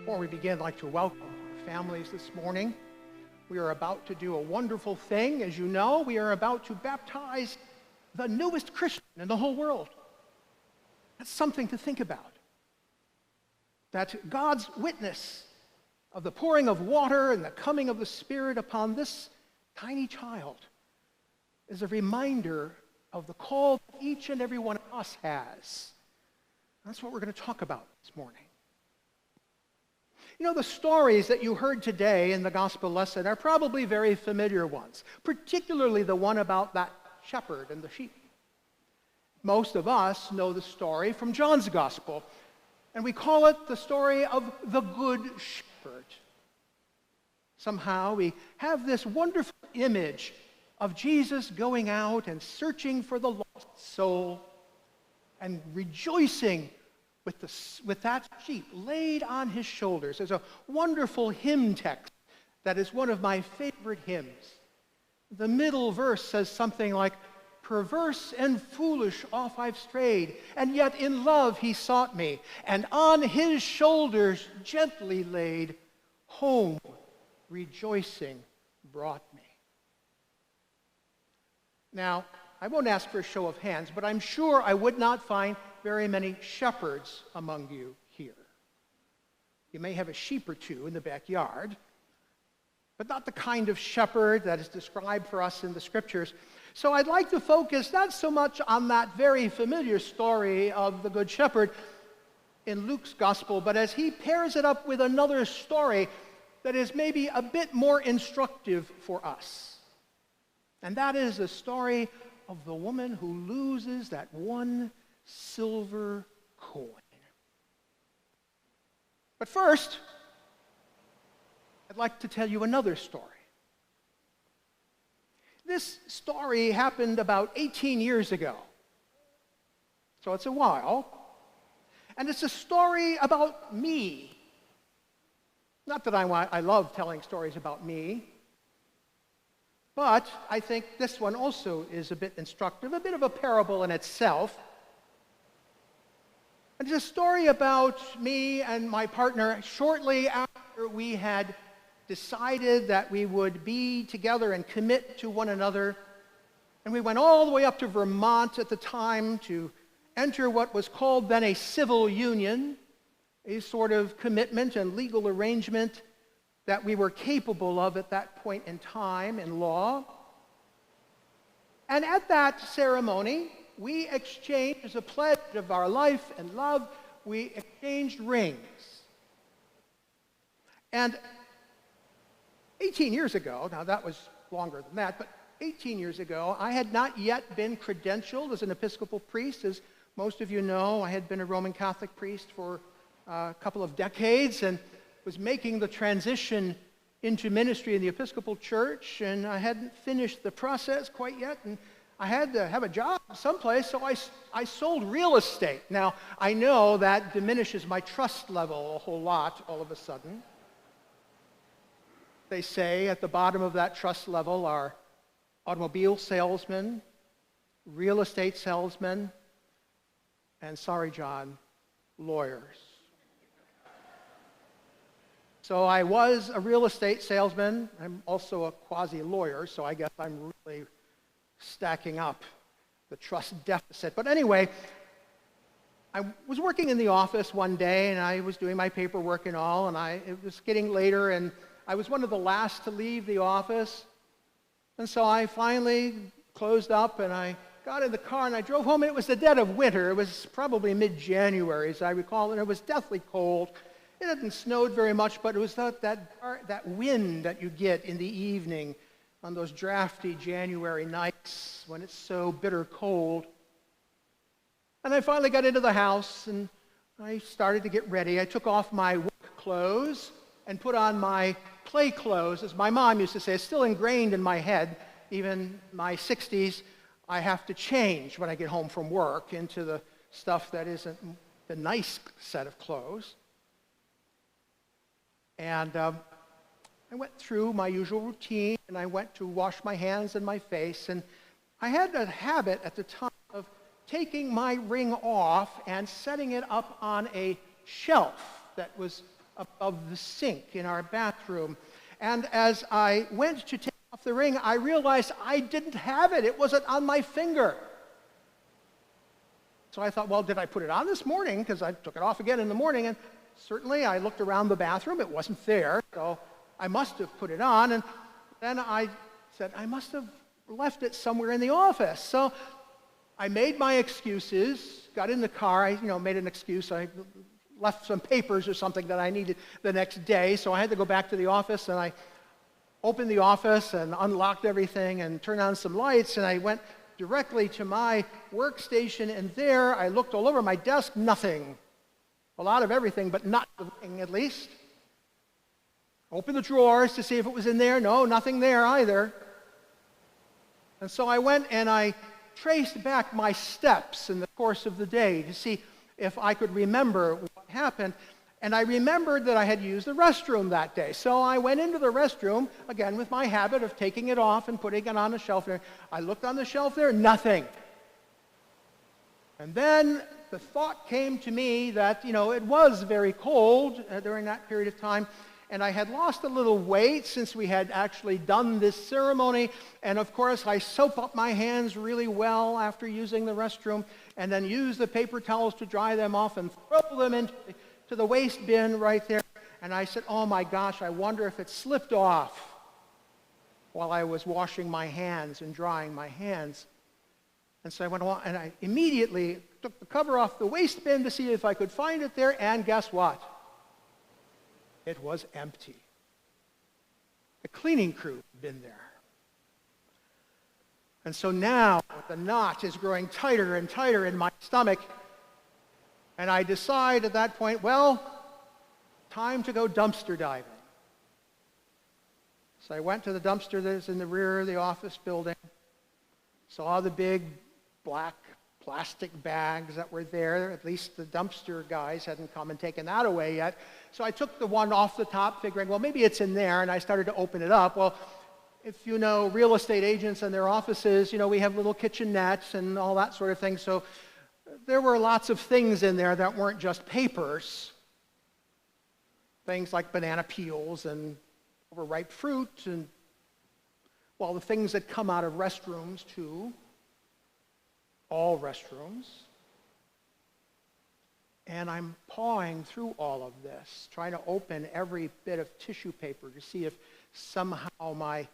Before we begin, I'd like to welcome our families this morning. We are about to do a wonderful thing. As you know, we are about to baptize the newest Christian in the whole world. That's something to think about. That God's witness of the pouring of water and the coming of the Spirit upon this tiny child is a reminder of the call that each and every one of us has. That's what we're going to talk about this morning. You know, the stories that you heard today in the gospel lesson are probably very familiar ones, particularly the one about that shepherd and the sheep. Most of us know the story from John's gospel, and we call it the story of the Good Shepherd. Somehow we have this wonderful image of Jesus going out and searching for the lost soul and rejoicing with that sheep laid on his shoulders. There's a wonderful hymn text that is one of my favorite hymns. The middle verse says something like, "Perverse and foolish off I've strayed, and yet in love he sought me, and on his shoulders gently laid, home rejoicing brought me." Now, I won't ask for a show of hands, but I'm sure I would not find very many shepherds among you here. You may have a sheep or two in the backyard, but not the kind of shepherd that is described for us in the scriptures. So I'd like to focus not so much on that very familiar story of the Good Shepherd in Luke's gospel, but as he pairs it up with another story that is maybe a bit more instructive for us. And that is the story of the woman who loses that one silver coin. But first, I'd like to tell you another story. This story happened about 18 years ago, so it's a while, and it's a story about me. Not that I love telling stories about me, but I think this one also is a bit instructive, a bit of a parable in itself. It's a story about me and my partner shortly after we had decided that we would be together and commit to one another. And we went all the way up to Vermont at the time to enter what was called then a civil union, a sort of commitment and legal arrangement that we were capable of at that point in time in law. And at that ceremony, we exchanged, as a pledge of our life and love, we exchanged rings. And 18 years ago, now that was longer than that, but 18 years ago, I had not yet been credentialed as an Episcopal priest. As most of you know, I had been a Roman Catholic priest for a couple of decades and was making the transition into ministry in the Episcopal Church, and I hadn't finished the process quite yet, and I had to have a job someplace, so I sold real estate. Now, I know that diminishes my trust level a whole lot all of a sudden. They say at the bottom of that trust level are automobile salesmen, real estate salesmen, and, sorry, John, lawyers. So I was a real estate salesman. I'm also a quasi-lawyer, so I guess I'm really stacking up the trust deficit. But anyway, I was working in the office one day, and I was doing my paperwork and all, and it was getting later, and I was one of the last to leave the office. And so I finally closed up, and I got in the car, and I drove home, and it was the dead of winter. It was probably mid-January, as I recall, and it was deathly cold. It hadn't snowed very much, but it was that wind that you get in the evening on those drafty January nights when it's so bitter cold. And I finally got into the house, and I started to get ready. I took off my work clothes and put on my play clothes, as my mom used to say. It's still ingrained in my head. Even my 60s, I have to change when I get home from work into the stuff that isn't the nice set of clothes. And I went through my usual routine, and I went to wash my hands and my face, and I had a habit at the time of taking my ring off and setting it up on a shelf that was above the sink in our bathroom. And as I went to take off the ring, I realized I didn't have it. It wasn't on my finger. So I thought, well, did I put it on this morning? Because I took it off again in the morning, and certainly I looked around the bathroom. It wasn't there, so I must have put it on. And then I said, I must have left it somewhere in the office. So I made my excuses, got in the car. I made an excuse. I left some papers or something that I needed the next day, so I had to go back to the office, and I opened the office and unlocked everything and turned on some lights, and I went directly to my workstation, and there I looked all over my desk, nothing. A lot of everything, but not the ring, at least. Opened the drawers to see if it was in there. No, nothing there either. And so I went and I traced back my steps in the course of the day to see if I could remember what happened. And I remembered that I had used the restroom that day. So I went into the restroom, again, with my habit of taking it off and putting it on the shelf there. I looked on the shelf there, nothing. And then the thought came to me that, it was very cold during that period of time, and I had lost a little weight since we had actually done this ceremony. And of course, I soap up my hands really well after using the restroom, and then use the paper towels to dry them off and throw them into the waste bin right there. And I said, oh my gosh, I wonder if it slipped off while I was washing my hands and drying my hands. And so I went along, and I immediately took the cover off the waste bin to see if I could find it there, and guess what? It was empty. The cleaning crew had been there. And so now the knot is growing tighter and tighter in my stomach, and I decide at that point, well, time to go dumpster diving. So I went to the dumpster that's in the rear of the office building, saw the big black plastic bags that were there. At least the dumpster guys hadn't come and taken that away yet. So I took the one off the top, figuring, well, maybe it's in there, and I started to open it up. Well, if you know real estate agents and their offices, we have little kitchenettes and all that sort of thing. So there were lots of things in there that weren't just papers. Things like banana peels and overripe fruit and, well, the things that come out of restrooms too. All restrooms. And I'm pawing through all of this, trying to open every bit of tissue paper to see if somehow my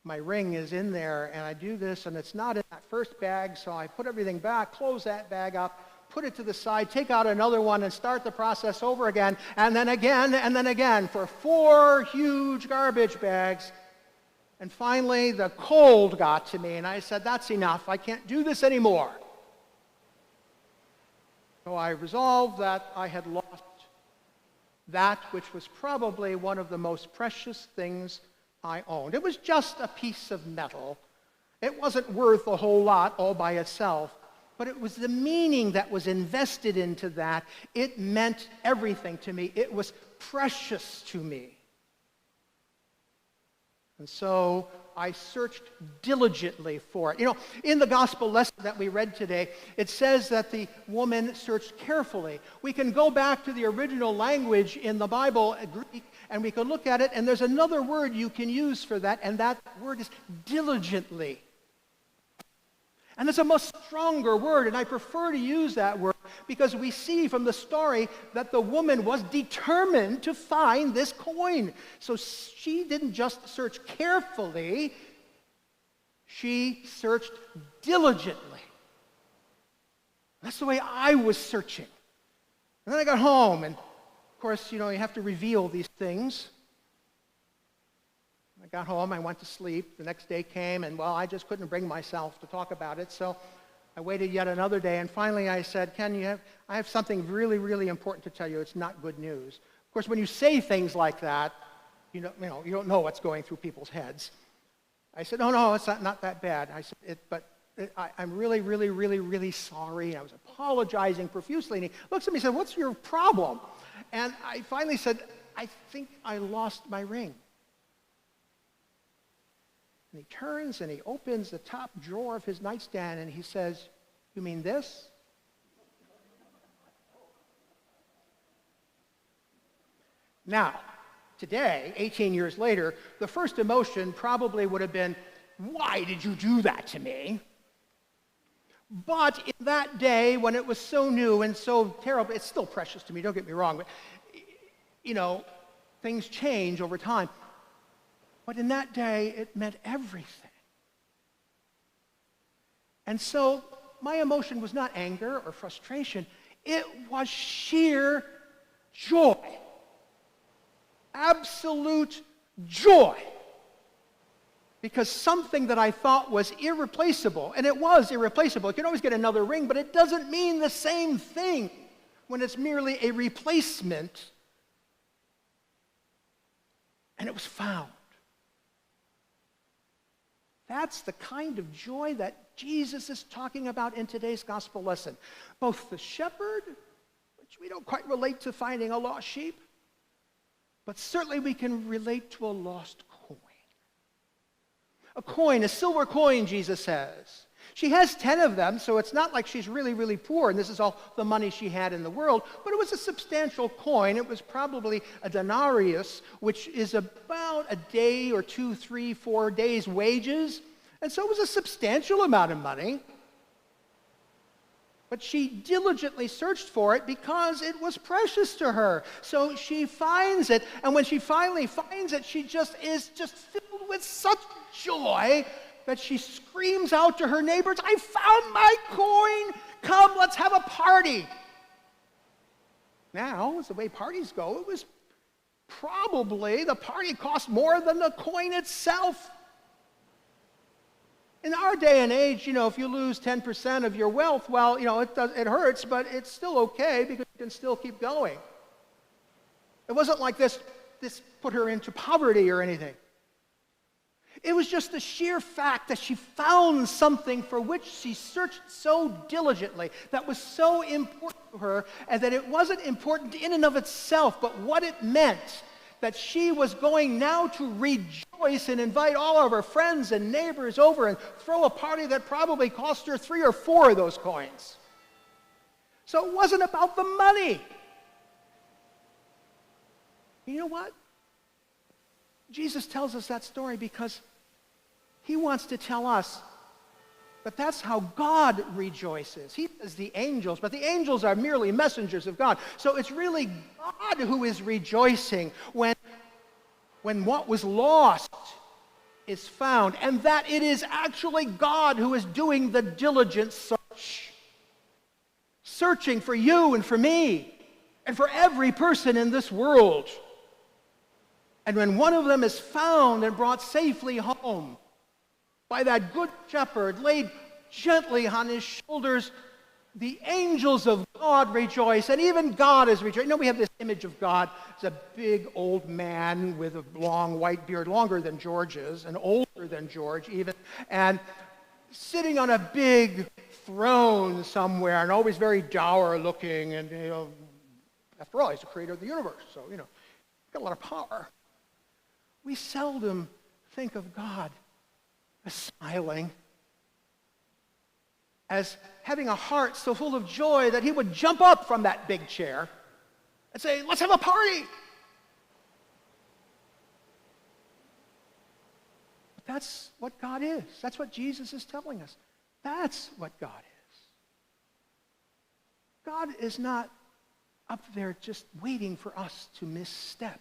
ring is in there. And I do this, and it's not in that first bag, so I put everything back, close that bag up, put it to the side, take out another one, and start the process over again, and then again, for 4 huge garbage bags. And finally, the cold got to me, and I said, that's enough. I can't do this anymore. So I resolved that I had lost that which was probably one of the most precious things I owned. It was just a piece of metal. It wasn't worth a whole lot all by itself, but it was the meaning that was invested into that. It meant everything to me. It was precious to me. And so I searched diligently for it. In the gospel lesson that we read today, it says that the woman searched carefully. We can go back to the original language in the Bible, Greek, and we can look at it, and there's another word you can use for that, and that word is diligently. And it's a much stronger word, and I prefer to use that word because we see from the story that the woman was determined to find this coin. So she didn't just search carefully, she searched diligently. That's the way I was searching. And then I got home, and of course, you have to reveal these things. I got home, I went to sleep. The next day came, and well, I just couldn't bring myself to talk about it. So I waited yet another day, and finally I said, Ken, I have something really, really important to tell you. It's not good news. Of course, when you say things like that, you don't know what's going through people's heads. I said, no, it's not that bad. I said, I'm really, really, really, really sorry. And I was apologizing profusely, and he looks at me and said, what's your problem? And I finally said, I think I lost my ring. And he turns and he opens the top drawer of his nightstand and he says, you mean this? Now, today, 18 years later, the first emotion probably would have been, why did you do that to me? But in that day, when it was so new and so terrible, it's still precious to me, don't get me wrong, but, things change over time. But in that day, it meant everything. And so my emotion was not anger or frustration. It was sheer joy. Absolute joy. Because something that I thought was irreplaceable, and it was irreplaceable. You can always get another ring, but it doesn't mean the same thing when it's merely a replacement. And it was found. That's the kind of joy that Jesus is talking about in today's gospel lesson. Both the shepherd, which we don't quite relate to finding a lost sheep, but certainly we can relate to a lost coin. A coin, a silver coin, Jesus says. She has 10 of them, so it's not like she's really, really poor, and this is all the money she had in the world, but it was a substantial coin. It was probably a denarius, which is about a day or 2, 3, 4 days' wages, and so it was a substantial amount of money. But she diligently searched for it because it was precious to her. So she finds it, and when she finally finds it, she is filled with such joy that she screams out to her neighbors, I found my coin! Come, let's have a party! Now, as the way parties go, it was probably, the party cost more than the coin itself. In our day and age, if you lose 10% of your wealth, well, it hurts, but it's still okay because you can still keep going. It wasn't like this put her into poverty or anything. It was just the sheer fact that she found something for which she searched so diligently, that was so important to her, and that it wasn't important in and of itself, but what it meant, that she was going now to rejoice and invite all of her friends and neighbors over and throw a party that probably cost her 3 or 4 of those coins. So it wasn't about the money. You know what? Jesus tells us that story because he wants to tell us that that's how God rejoices. He says the angels, but the angels are merely messengers of God. So it's really God who is rejoicing when what was lost is found, and that it is actually God who is doing the diligent search. Searching for you and for me and for every person in this world. And when one of them is found and brought safely home by that good shepherd, laid gently on his shoulders, the angels of God rejoice, and even God is rejoicing. We have this image of God as a big old man with a long white beard, longer than George's, and older than George even, and sitting on a big throne somewhere, and always very dour looking, and, after all, he's the creator of the universe, so, got a lot of power. We seldom think of God as smiling, as having a heart so full of joy that he would jump up from that big chair and say, let's have a party. But that's what God is. That's what Jesus is telling us. That's what God is. God is not up there just waiting for us to misstep,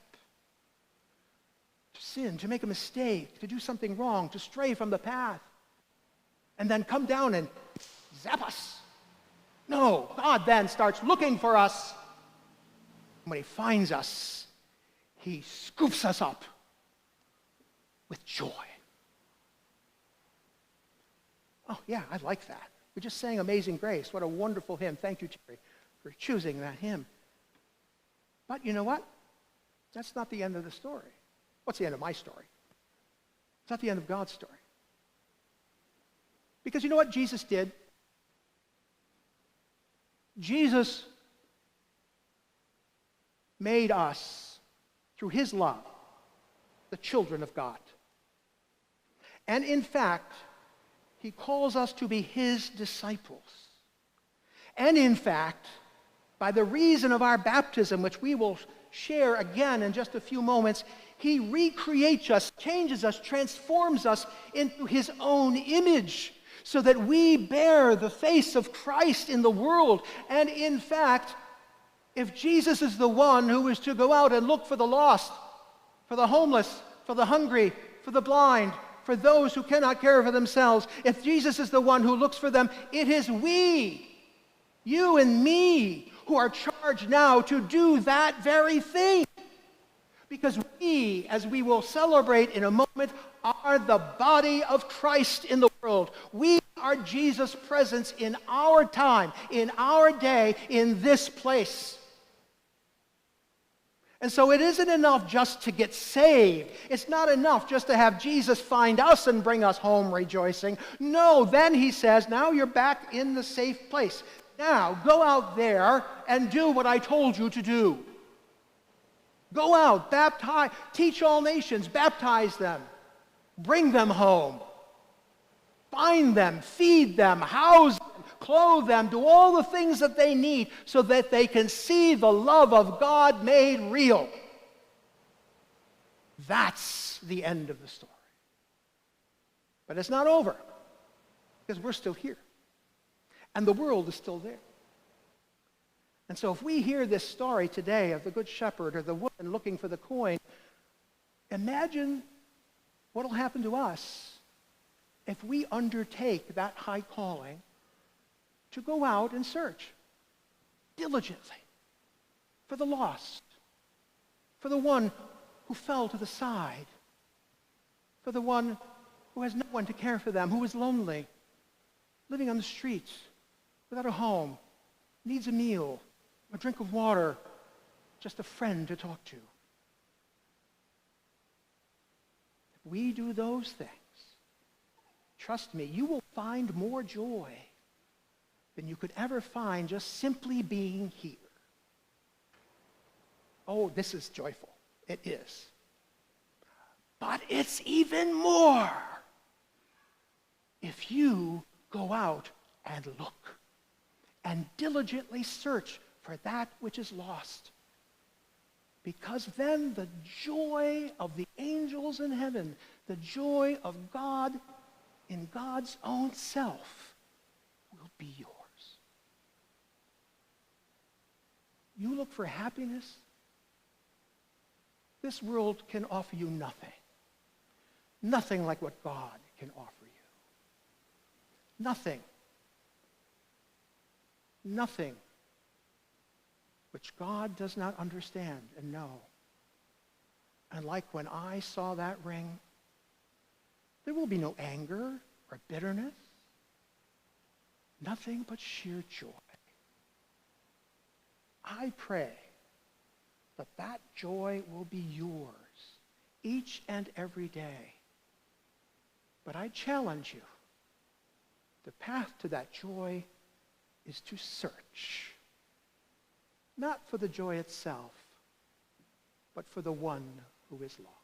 to sin, to make a mistake, to do something wrong, to stray from the path, and then come down and zap us. No, God then starts looking for us. When he finds us, he scoops us up with joy. Oh, yeah, I like that. We just sang Amazing Grace. What a wonderful hymn. Thank you, Terry, for choosing that hymn. But you know what? That's not the end of the story. What's the end of my story? It's not the end of God's story. Because you know what Jesus did? Jesus made us, through his love, the children of God. And in fact, he calls us to be his disciples. And in fact, by the reason of our baptism, which we will share again in just a few moments, he recreates us, changes us, transforms us into his own image so that we bear the face of Christ in the world. And in fact, if Jesus is the one who is to go out and look for the lost, for the homeless, for the hungry, for the blind, for those who cannot care for themselves, if Jesus is the one who looks for them, it is we, you and me, who are charged now to do that very thing. Because we, as we will celebrate in a moment, are the body of Christ in the world. We are Jesus' presence in our time, in our day, in this place. And so it isn't enough just to get saved. It's not enough just to have Jesus find us and bring us home rejoicing. No, then he says, now you're back in the safe place. Now, go out there and do what I told you to do. Go out, baptize, teach all nations, baptize them, bring them home, find them, feed them, house them, clothe them, do all the things that they need so that they can see the love of God made real. That's the end of the story. But it's not over, because we're still here. And the world is still there. And so if we hear this story today of the Good Shepherd or the woman looking for the coin, imagine what will happen to us if we undertake that high calling to go out and search diligently for the lost, for the one who fell to the side, for the one who has no one to care for them, who is lonely, living on the streets, without a home, needs a meal, a drink of water, just a friend to talk to. If we do those things, trust me, you will find more joy than you could ever find just simply being here. Oh, this is joyful. It is. But it's even more if you go out and look and diligently search for that which is lost. Because then the joy of the angels in heaven, the joy of God in God's own self will be yours. You look for happiness, this world can offer you nothing. Nothing like what God can offer you. Nothing. Nothing which God does not understand and know. And like when I saw that ring, there will be no anger or bitterness. Nothing but sheer joy. I pray that that joy will be yours each and every day. But I challenge you, the path to that joy is to search. Not for the joy itself, but for the one who is lost.